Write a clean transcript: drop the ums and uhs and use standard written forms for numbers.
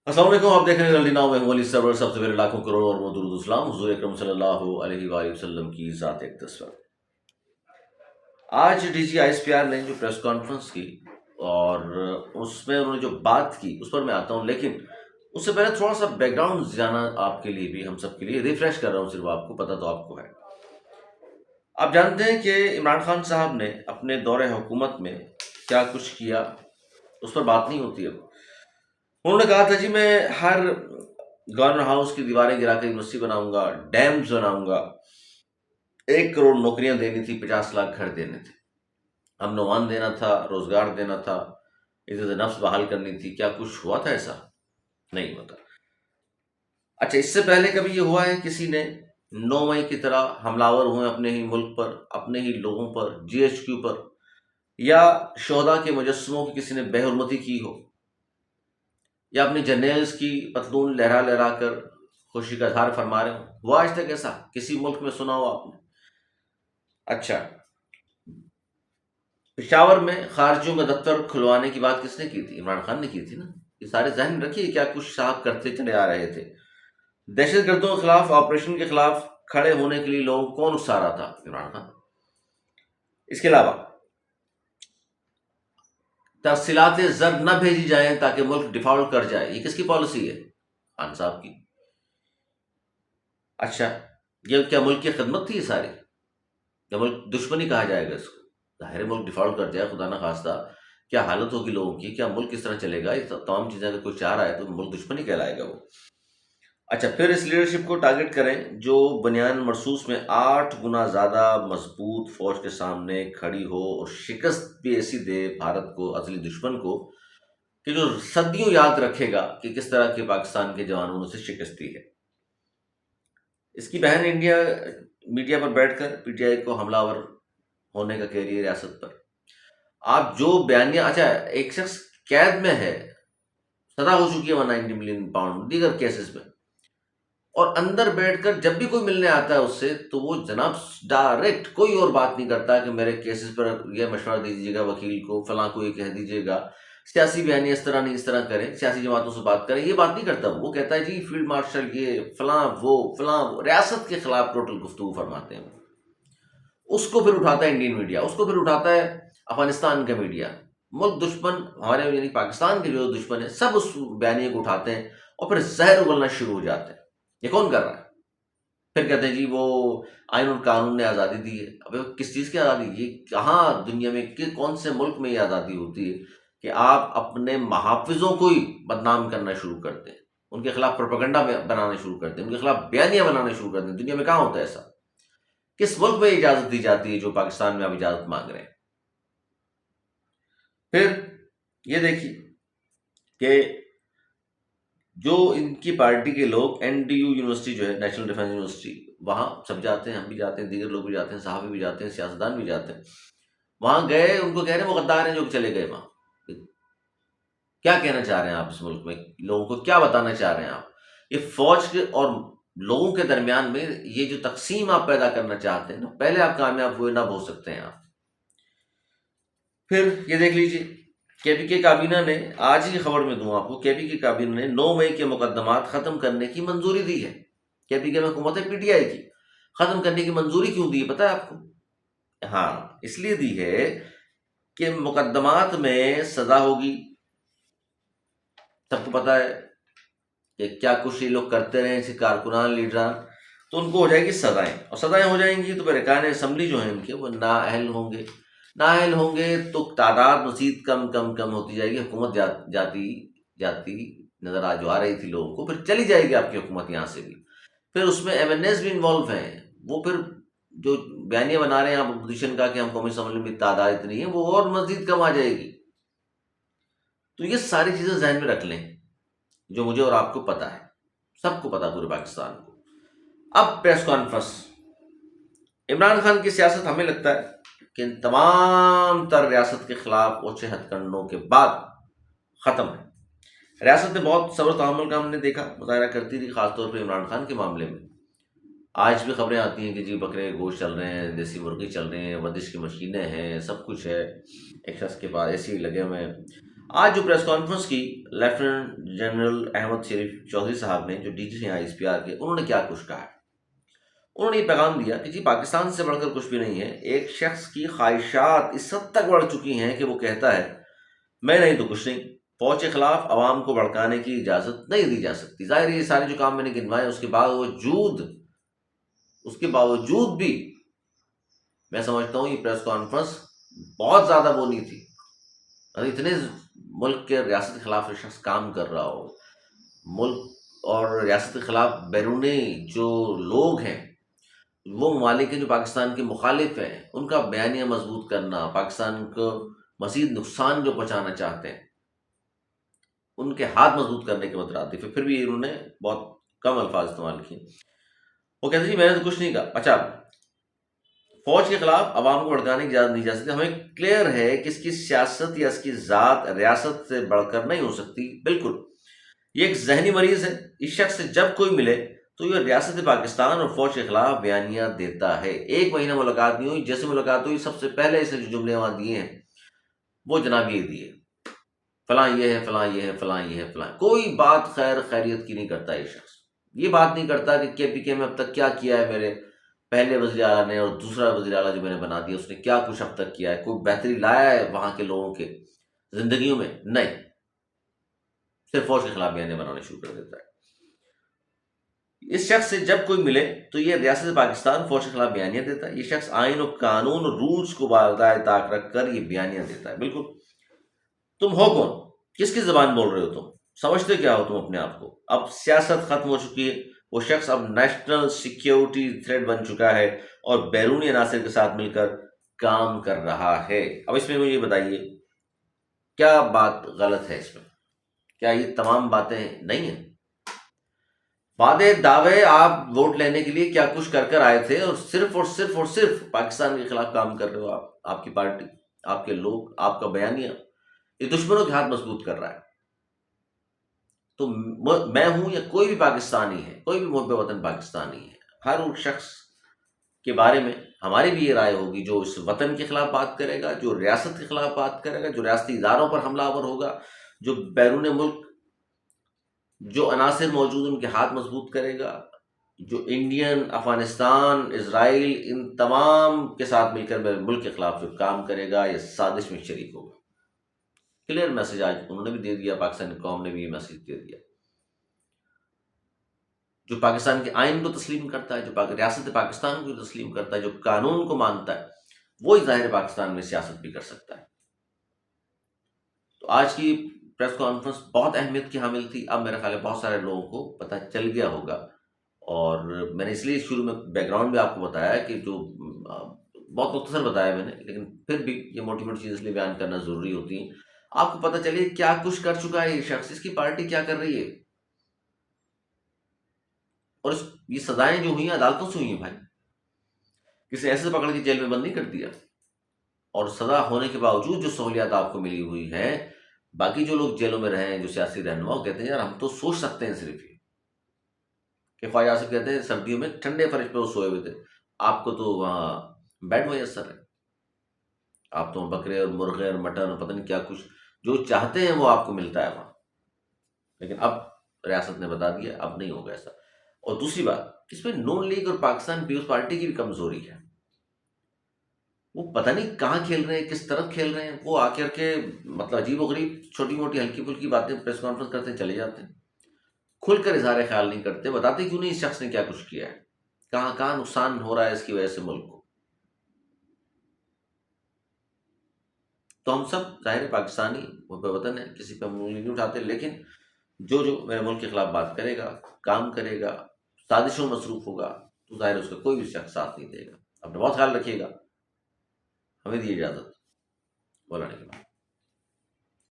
السلام علیکم، آپ دیکھ رہے ہیں جلدی ناؤ میں ہوں علی سرور، سب سے پہلے لاکھوں کروڑ اور درود اسلام حضور اکرم صلی اللہ علیہ وآلہ وسلم کی ذات اقدس پر۔ آج D G I S P R نے جو پریس کانفرنس کی اور اس میں انہوں نے جو بات کی اس پر میں آتا ہوں، لیکن اس سے پہلے تھوڑا سا بیک گراؤنڈ جانا آپ کے لیے بھی، ہم سب کے لیے ریفریش کر رہا ہوں، صرف آپ کو پتہ تو آپ کو ہے۔ آپ جانتے ہیں کہ عمران خان صاحب نے اپنے دور حکومت میں کیا کچھ کیا، اس پر بات نہیں ہوتی اب۔ انہوں نے کہا تھا جی میں ہر گورنر ہاؤس کی دیواریں گرا کے یونیورسٹی بناؤں گا، ڈیمز بناؤں گا، 1 کروڑ نوکریاں دینی تھی، 50 لاکھ گھر دینے تھے، امن و امان دینا تھا، روزگار دینا تھا، عزت نفس بحال کرنی تھی۔ کیا کچھ ہوا تھا؟ ایسا نہیں ہوتا۔ اچھا، اس سے پہلے کبھی یہ ہوا ہے کسی نے 9 مئی کی طرح حملہ آور ہوئے اپنے ہی ملک پر، اپنے ہی لوگوں پر، جی ایچ کیو پر، یا شہداء کے مجسموں کی کسی نے بے حرمتی کی ہو، یا اپنی جرنیلز کی پتلون لہرا لہرا کر خوشی کا اظہار فرما رہے ہوں؟ وہ آج تک ایسا کسی ملک میں سنا ہو آپ نے؟ اچھا، پشاور میں خارجیوں کا دفتر کھلوانے کی بات کس نے کی تھی؟ عمران خان نے کی تھی نا۔ یہ سارے ذہن میں رکھیے کیا کچھ صاحب کرتے چلے آ رہے تھے۔ دہشت گردوں کے خلاف آپریشن کے خلاف کھڑے ہونے کے لیے لوگوں کو کون اکسا رہا تھا؟ عمران خان۔ اس کے علاوہ ترسیلات زر نہ بھیجی جائیں تاکہ ملک ڈیفالٹ کر جائے، یہ کس کی پالیسی ہے؟ خان صاحب کی۔ اچھا، یہ کیا ملک کی خدمت تھی یہ ساری؟ کیا ملک دشمنی کہا جائے گا اس کو؟ ظاہر ملک ڈیفالٹ کر جائے، خدا نہ خواستہ کیا حالت ہوگی لوگوں کی، کیا ملک کس طرح چلے گا؟ یہ تمام چیزیں اگر کوئی چاہ رہا ہے تو ملک دشمنی کہلائے گا وہ۔ اچھا، پھر اس لیڈرشپ کو ٹارگٹ کریں جو بنیان مرصوص میں 8 گنا زیادہ مضبوط فوج کے سامنے کھڑی ہو اور شکست بھی ایسی دے بھارت کو، اصلی دشمن کو، کہ جو صدیوں یاد رکھے گا کہ کس طرح کے پاکستان کے جوانوں نے اسے شکست دی ہے۔ اس کی بہن انڈیا میڈیا پر بیٹھ کر پی ٹی آئی کو حملہ آور ہونے کا کہہ رہی ہے ریاست پر۔ آپ جو بیانیہ، اچھا ایک شخص قید میں ہے، سزا ہو چکی ہے 190 ملین پاؤنڈ دیگر کیسز میں، اور اندر بیٹھ کر جب بھی کوئی ملنے آتا ہے اس سے تو وہ جناب ڈائریکٹ کوئی اور بات نہیں کرتا کہ میرے کیسز پر یہ مشورہ دے دیجیے گا وکیل کو، فلاں کو یہ کہہ دیجیے گا، سیاسی بیانیہ اس طرح نہیں، اس طرح کریں، سیاسی جماعتوں سے بات کریں، یہ بات نہیں کرتا۔ وہ کہتا ہے جی فیلڈ مارشل یہ فلاں وہ فلاں، ریاست کے خلاف ٹوٹل گفتگو فرماتے ہیں۔ اس کو پھر اٹھاتا ہے انڈین میڈیا، اس کو پھر اٹھاتا ہے افغانستان کا میڈیا، ملک دشمن ہمارے یعنی پاکستان کے جو دشمن ہیں سب اس بیانیے کو اٹھاتے ہیں اور پھر زہر اگلنا شروع ہو جاتے ہیں۔ یہ کون کر رہا ہے؟ پھر کہتے ہیں جی وہ آئین اور قانون نے آزادی دی ہے۔ ابھی کس چیز کی آزادی؟ یہ کہاں دنیا میں کون سے ملک میں یہ آزادی ہوتی ہے کہ آپ اپنے محافظوں کو ہی بدنام کرنا شروع کرتے ہیں، ان کے خلاف پروپیگنڈا بنانا شروع کرتے ہیں، ان کے خلاف بیانیاں بنانا شروع کرتے ہیں؟ دنیا میں کہاں ہوتا ہے ایسا؟ کس ملک میں اجازت دی جاتی ہے جو پاکستان میں آپ اجازت مانگ رہے ہیں؟ پھر یہ دیکھیے کہ جو ان کی پارٹی کے لوگ این ڈی یو یونیورسٹی جو ہے نیشنل ڈیفنس یونیورسٹی، وہاں سب جاتے ہیں، ہم بھی جاتے ہیں، دیگر لوگ بھی جاتے ہیں، صحافی بھی جاتے ہیں، سیاستدان بھی جاتے ہیں، وہاں گئے ان کو کہہ رہے ہیں وہ غدار ہیں جو چلے گئے وہاں۔ کیا کہنا چاہ رہے ہیں آپ اس ملک میں؟ لوگوں کو کیا بتانا چاہ رہے ہیں آپ؟ یہ فوج کے اور لوگوں کے درمیان میں یہ جو تقسیم آپ پیدا کرنا چاہتے ہیں نا، پہلے آپ کامیاب ہوئے نہ ہو سکتے ہیں آپ۔ پھر یہ دیکھ لیجیے کے پی کے کابینہ نے، آج ہی خبر میں دوں آپ کو، کے پی کے کابینہ نے 9 مئی کے مقدمات ختم کرنے کی منظوری دی ہے۔ کے پی کے میں حکومت ہے پی ٹی آئی کی، ختم کرنے کی منظوری کیوں دی ہے پتہ ہے آپ کو؟ ہاں، اس لیے دی ہے کہ مقدمات میں سزا ہوگی، سب کو پتہ ہے کہ کیا کچھ یہ لوگ کرتے رہے ایسے کارکنان لیڈران، تو ان کو ہو جائے گی سزائیں، اور سزائیں ہو جائیں گی تو پھر ارکان اسمبلی جو ہیں ان کے وہ نااہل ہوں گے، نااہل ہوں گے تو تعداد مزید کم ہوتی جائے گی، حکومت جاتی نظر جو آ رہی تھی لوگوں کو، پھر چلی جائے گی آپ کی حکومت یہاں سے بھی۔ پھر اس میں ایم این ایز بھی انوالو ہیں، وہ پھر جو بیانیہ بنا رہے ہیں آپ اپوزیشن کا کہ ہم قومی اسمبلی میں تعداد اتنی ہے، وہ اور مزید کم آ جائے گی۔ تو یہ ساری چیزیں ذہن میں رکھ لیں جو مجھے اور آپ کو پتہ ہے، سب کو پتہ، پورے پاکستان کو۔ اب پریس کانفرنس، عمران خان کی سیاست ہمیں لگتا ہے کہ ان تمام تر ریاست کے خلاف اوچھے ہتھ کنڈوں کے بعد ختم ہے۔ ریاست نے بہت صبر و تحمل کا ہم نے دیکھا مظاہرہ کرتی تھی، خاص طور پہ عمران خان کے معاملے میں۔ آج بھی خبریں آتی ہیں کہ جی بکرے گوشت چل رہے ہیں، دیسی مرغی چل رہے ہیں، ورزش کی مشینیں ہیں، سب کچھ ہے، ایک شخص کے پاس ایسے ہی لگے ہوئے ہیں۔ آج جو پریس کانفرنس کی لیفٹیننٹ جنرل احمد شریف چودھری صاحب نے، جو ڈی جی ہیں ISPR کے، انہوں نے کیا کچھ کہا ہے؟ انہوں نے یہ پیغام دیا کہ جی پاکستان سے بڑھ کر کچھ بھی نہیں ہے. ایک شخص کی خواہشات اس حد تک بڑھ چکی ہیں کہ وہ کہتا ہے میں نہیں تو کچھ نہیں. فوج کے خلاف عوام کو بھڑکانے کی اجازت نہیں دی جا سکتی. ظاہر ہے یہ سارے جو کام میں نے گنوائے اس کے باوجود بھی میں سمجھتا ہوں یہ پریس کانفرنس بہت زیادہ وہ نہیں تھی. اتنے ملک کے ریاست کے خلاف شخص کام کر رہا ہو، ملک اور ریاست کے خلاف بیرونی جو لوگ ہیں، وہ ممالک ہیں جو پاکستان کے مخالف ہیں، ان کا بیانیہ مضبوط کرنا، پاکستان کو مزید نقصان جو پہنچانا چاہتے ہیں ان کے ہاتھ مضبوط کرنے کے مترادف ہے. پھر بھی انہوں نے بہت کم الفاظ استعمال کیے. وہ کہتے ہیں جی میں نے تو کچھ نہیں کہا. اچھا، فوج کے خلاف عوام کو بھڑکانے کی اجازت نہیں جا سکتی. ہمیں کلیئر ہے کہ اس کی سیاست یا اس کی ذات ریاست سے بڑھ کر نہیں ہو سکتی. بالکل، یہ ایک ذہنی مریض ہے. اس شخص سے جب کوئی ملے تو یہ ریاست پاکستان اور فوج کے خلاف بیانیہ دیتا ہے. 1 مہینہ ملاقات نہیں ہوئی، جیسے ملاقات ہوئی سب سے پہلے اسے جو جملے وہاں دیے ہیں وہ جناب یہ دیے، فلاں یہ ہے، فلاں یہ ہے، فلاں یہ ہے، فلاں. کوئی بات خیریت کی نہیں کرتا یہ شخص. یہ بات نہیں کرتا کہ KPK میں اب تک کیا کیا ہے میرے پہلے وزیر اعلیٰ نے اور دوسرا وزیر اعلیٰ جو میں نے بنا دیا اس نے کیا کچھ اب تک کیا ہے، کوئی بہتری لایا ہے وہاں کے لوگوں کے زندگیوں میں. نہیں، صرف فوج کے خلاف بیانیہ بنانے شروع کر دیتا ہے. اس شخص سے جب کوئی ملے تو یہ ریاست پاکستان فوج کے خلاف بیانیہ دیتا ہے. یہ شخص آئین و قانون اور رولز کو باضابطہ طاق رکھ کر یہ بیانیہ دیتا ہے. بالکل. تم ہو کون؟ کس کی زبان بول رہے ہو؟ تم سمجھتے کیا ہو تم اپنے آپ کو؟ اب سیاست ختم ہو چکی ہے. وہ شخص اب نیشنل سیکیورٹی تھریٹ بن چکا ہے اور بیرونی عناصر کے ساتھ مل کر کام کر رہا ہے. اب اس میں مجھے یہ بتائیے کیا بات غلط ہے اس میں؟ کیا یہ تمام باتیں نہیں ہیں؟ وعدے دعوے، آپ ووٹ لینے کے لیے کیا کچھ کر آئے تھے اور صرف پاکستان کے خلاف کام کر رہے ہو. آپ کی پارٹی، آپ کے لوگ، آپ کا بیانیہ یہ دشمنوں کے ہاتھ مضبوط کر رہا ہے. تو میں ہوں یا کوئی بھی پاکستانی ہے، کوئی بھی محب وطن پاکستانی ہے، ہر اس شخص کے بارے میں ہماری بھی یہ رائے ہوگی جو اس وطن کے خلاف بات کرے گا، جو ریاست کے خلاف بات کرے گا، جو ریاستی اداروں پر حملہ آور ہوگا، جو بیرون ملک جو عناصر موجود ان کے ہاتھ مضبوط کرے گا، جو انڈین، افغانستان، اسرائیل، ان تمام کے ساتھ مل کر میرے ملک کے خلاف جو کام کرے گا، یہ سازش میں شریک ہوگا. کلیئر میسج آج انہوں نے بھی دے دیا، پاکستانی قوم نے بھی یہ میسج دے دیا. جو پاکستان کے آئین کو تسلیم کرتا ہے، جو ریاست پاکستان کو تسلیم کرتا ہے، جو قانون کو مانتا ہے، وہی ظاہر پاکستان میں سیاست بھی کر سکتا ہے. تو آج کی پریس کانفرنس بہت اہمیت کی حامل تھی. اب میرا خیال ہے بہت سارے لوگوں کو پتہ چل گیا ہوگا، اور میں نے اس لیے شروع میں بیک گراؤنڈ بھی آپ کو بتایا کہ جو بہت مختصر بتایا میں نے، لیکن پھر بھی یہ موٹی موٹی چیز اس لیے بیان کرنا ضروری ہوتی ہیں. آپ کو پتہ چلے کیا کچھ کر چکا ہے یہ شخص، اس کی پارٹی کیا کر رہی ہے. اور یہ سزائیں جو ہوئی ہیں عدالتوں سے ہوئی ہیں بھائی. کسی ایسے پکڑ کے جیل میں بند نہیں کر دیا، اور سزا ہونے کے باوجود جو سہولیات آپ کو ملی ہوئی ہیں. باقی جو لوگ جیلوں میں رہے ہیں، جو سیاسی رہنما، وہ کہتے ہیں یار ہم تو سوچ سکتے ہیں صرف یہ کہ خواجہ آصف کہتے ہیں سردیوں میں ٹھنڈے فرش پہ وہ سوئے ہوئے تھے، آپ کو تو وہاں بیڈ میسر ہے، آپ تو بکرے اور مرغے اور مٹن اور پتہ نہیں کیا کچھ جو چاہتے ہیں وہ آپ کو ملتا ہے وہاں. لیکن اب ریاست نے بتا دیا اب نہیں ہوگا ایسا. اور دوسری بات، اس میں نون لیگ اور پاکستان پیپلز پارٹی کی بھی کمزوری ہے. وہ پتہ نہیں کہاں کھیل رہے ہیں، کس طرف کھیل رہے ہیں. وہ آ کر کے مطلب عجیب و غریب چھوٹی موٹی ہلکی پھلکی باتیں پریس کانفرنس کرتے چلے جاتے ہیں، کھل کر اظہار خیال نہیں کرتے، بتاتے کیوں نہیں اس شخص نے کیا کچھ کیا ہے، کہاں کہاں نقصان ہو رہا ہے اس کی وجہ سے ملک کو. تو ہم سب ظاہر پاکستانی محب وطن ہیں، کسی پہ انگلی نہیں اٹھاتے، لیکن جو میرے ملک کے خلاف بات کرے گا، کام کرے گا، سازشوں میں مصروف ہوگا، تو ظاہر اس کا کوئی بھی شخص ساتھ نہیں دے گا. اپنا بہت خیال رکھیے گا. ہمیں دیجیے اجازت. مولانا کے بعد